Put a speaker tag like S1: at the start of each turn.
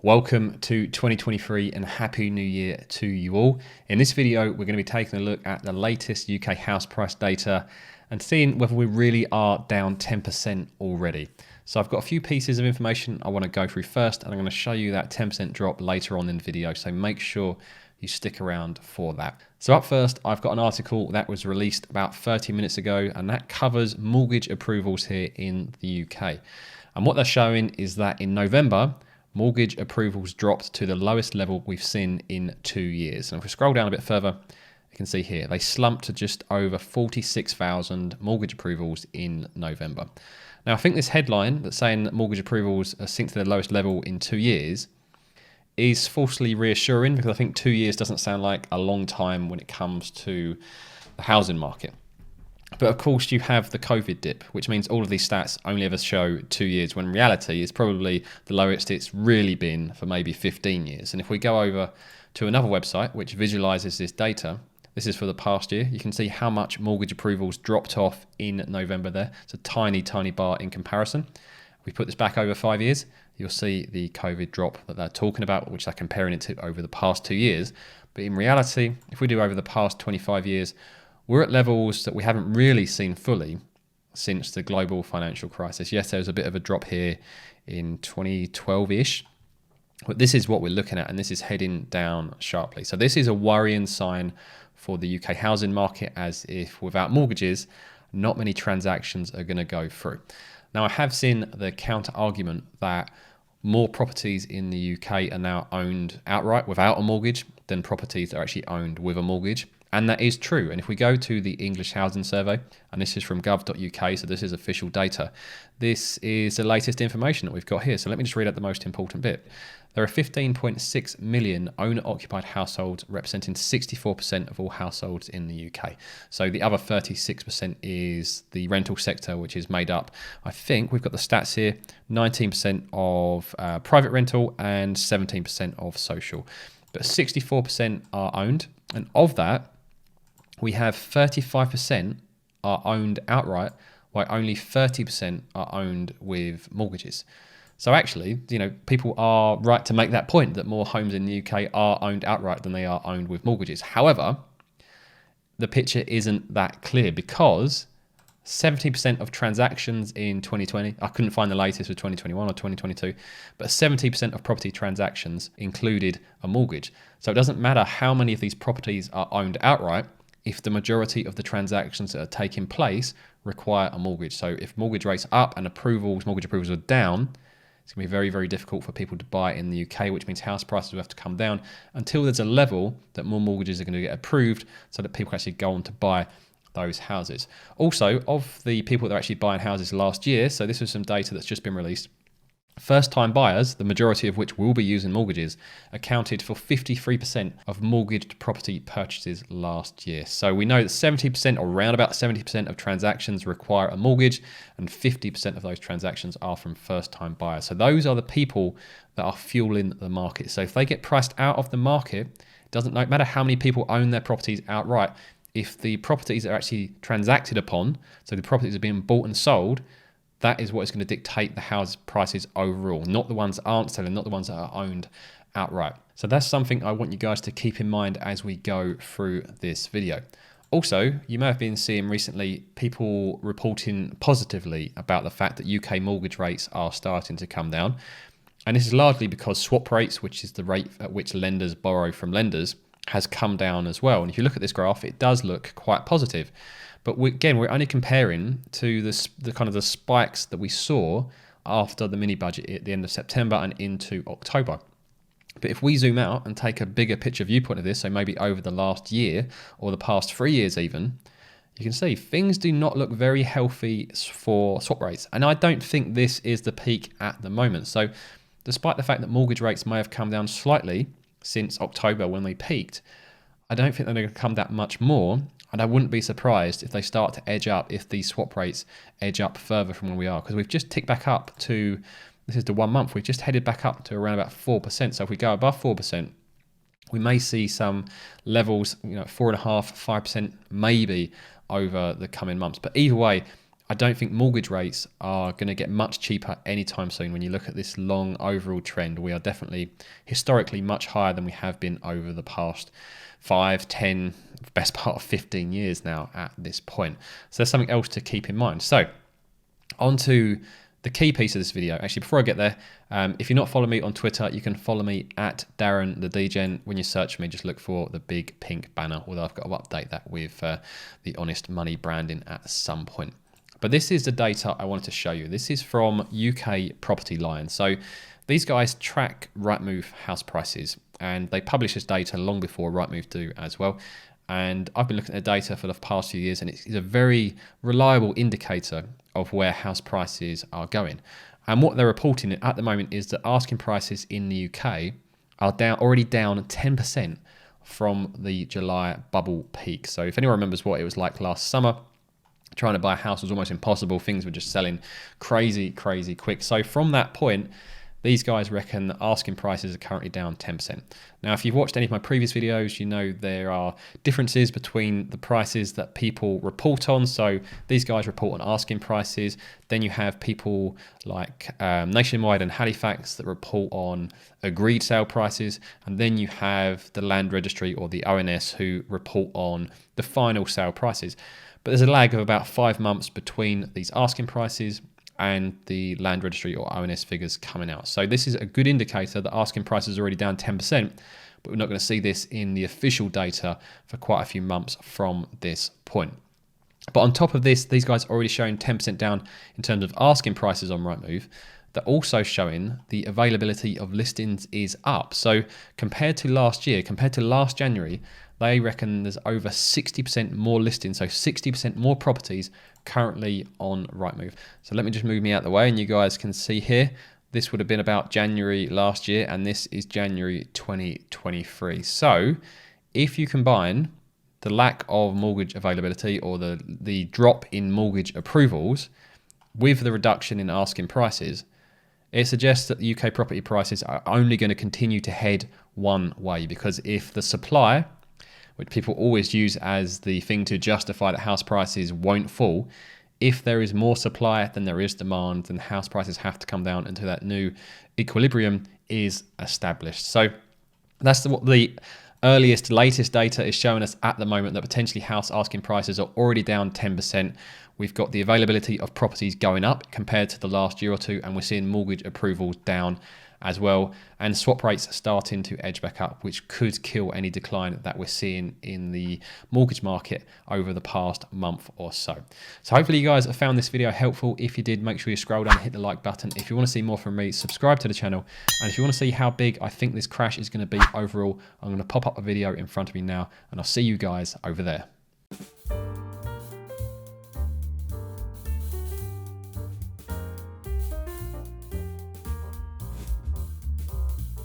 S1: Welcome to 2023 and Happy New Year to you all. In this video, we're going to be taking a look at the latest UK house price data and seeing whether we really are down 10% already. So I've got a few pieces of information I want to go through first, and I'm going to show you that 10% drop later on in the video. So make sure you stick around for that. So up first, I've got an article that was released about 30 minutes ago, and that covers mortgage approvals here in the UK. And what they're showing is that in November, mortgage approvals dropped to the lowest level we've seen in 2 years. And if we scroll down a bit further, you can see here, they slumped to just over 46,000 mortgage approvals in November. Now, I think this headline that's saying that mortgage approvals are sink to their lowest level in 2 years is falsely reassuring, because I think 2 years doesn't sound like a long time when it comes to the housing market. But of course, you have the COVID dip, which means all of these stats only ever show 2 years, when in reality it's probably the lowest it's really been for maybe 15 years. And if we go over to another website which visualizes this data, this is for the past year, you can see how much mortgage approvals dropped off in November there. It's a tiny, tiny bar in comparison. If we put this back over 5 years, you'll see the COVID drop that they're talking about, which they're comparing it to over the past 2 years. But in reality, if we do over the past 25 years, we're at levels that we haven't really seen fully since the global financial crisis. Yes, there was a bit of a drop here in 2012-ish, but this is what we're looking at, and this is heading down sharply. So this is a worrying sign for the UK housing market, as if without mortgages, not many transactions are going to go through. Now, I have seen the counter argument that more properties in the UK are now owned outright without a mortgage than properties that are actually owned with a mortgage. And that is true. And if we go to the English Housing Survey, and this is from gov.uk, so this is official data, this is the latest information that we've got here. So let me just read out the most important bit. There are 15.6 million owner-occupied households, representing 64% of all households in the UK. So the other 36% is the rental sector, which is made up, I think we've got the stats here, 19% of private rental and 17% of social. But 64% are owned, and of that, we have 35% are owned outright, while only 30% are owned with mortgages. So actually, people are right to make that point that more homes in the UK are owned outright than they are owned with mortgages. However, the picture isn't that clear, because 70% of transactions in 2020, I couldn't find the latest for 2021 or 2022, but 70% of property transactions included a mortgage. So it doesn't matter how many of these properties are owned outright if the majority of the transactions that are taking place require a mortgage. So if mortgage rates are up and mortgage approvals are down, it's going to be very, very difficult for people to buy in the UK, which means house prices will have to come down until there's a level that more mortgages are going to get approved so that people can actually go on to buy those houses. Also, of the people that are actually buying houses last year, so this is some data that's just been released, first-time buyers, the majority of which will be using mortgages, accounted for 53% of mortgaged property purchases last year. So we know that 70%, or around about 70% of transactions require a mortgage, and 50% of those transactions are from first-time buyers. So those are the people that are fueling the market. So if they get priced out of the market, it doesn't matter how many people own their properties outright. If the properties are actually transacted upon, so the properties are being bought and sold, that is what is going to dictate the house prices overall, not the ones that aren't selling, not the ones that are owned outright. So that's something I want you guys to keep in mind as we go through this video. Also, you may have been seeing recently people reporting positively about the fact that UK mortgage rates are starting to come down. And this is largely because swap rates, which is the rate at which lenders borrow from lenders, has come down as well. And if you look at this graph, it does look quite positive. But we're only comparing to the kind of the spikes that we saw after the mini budget at the end of September and into October. But if we zoom out and take a bigger picture viewpoint of this, so maybe over the last year or the past 3 years even, you can see things do not look very healthy for swap rates. And I don't think this is the peak at the moment. So despite the fact that mortgage rates may have come down slightly since October when they peaked, I don't think they're going to come that much more. And I wouldn't be surprised if they start to edge up, if these swap rates edge up further from where we are. Because we've just ticked back up to, this is the 1 month, we've just headed back up to around about 4%. So if we go above 4%, we may see some levels, 4.5%, 5% maybe over the coming months. But either way, I don't think mortgage rates are going to get much cheaper anytime soon. When you look at this long overall trend, we are definitely historically much higher than we have been over the past 5, 10, best part of 15 years now at this point. So there's something else to keep in mind. So on to the key piece of this video. Actually, before I get there, if you're not following me on Twitter, you can follow me at Darren the Degen. When you search me, just look for the big pink banner, although I've got to update that with the Honest Money branding at some point. But this is the data I wanted to show you. This is from UK Property Line. So these guys track Rightmove house prices, and they publish this data long before Rightmove do as well. And I've been looking at the data for the past few years, and it's a very reliable indicator of where house prices are going. And what they're reporting at the moment is that asking prices in the UK are already down 10% from the July bubble peak. So if anyone remembers what it was like last summer, trying to buy a house was almost impossible. Things were just selling crazy quick. So from that point, these guys reckon that asking prices are currently down 10%. Now, if you've watched any of my previous videos, you know there are differences between the prices that people report on. So these guys report on asking prices. Then you have people like Nationwide and Halifax that report on agreed sale prices. And then you have the Land Registry or the ONS who report on the final sale prices. But there's a lag of about 5 months between these asking prices and the Land Registry or ONS figures coming out. So this is a good indicator that asking prices are already down 10%, but we're not going to see this in the official data for quite a few months from this point. But on top of this, these guys are already showing 10% down in terms of asking prices on Rightmove. They're also showing the availability of listings is up. So compared to last year, compared to last January, they reckon there's over 60% more listings, so 60% more properties currently on Rightmove. So let me just move me out the way and you guys can see here, this would have been about January last year and this is January 2023. So if you combine the lack of mortgage availability or the drop in mortgage approvals with the reduction in asking prices, it suggests that the UK property prices are only going to continue to head one way, because if the supply, which people always use as the thing to justify that house prices won't fall, if there is more supply than there is demand, then house prices have to come down until that new equilibrium is established. So that's what the latest data is showing us at the moment, that potentially house asking prices are already down 10%. We've got the availability of properties going up compared to the last year or two, and we're seeing mortgage approvals down as well, and swap rates starting to edge back up, which could kill any decline that we're seeing in the mortgage market over the past month or so. So hopefully you guys have found this video helpful. If you did, make sure you scroll down and hit the like button. If you want to see more from me, subscribe to the channel. And if you want to see how big I think this crash is going to be overall, I'm going to pop up a video in front of me now, and I'll see you guys over there.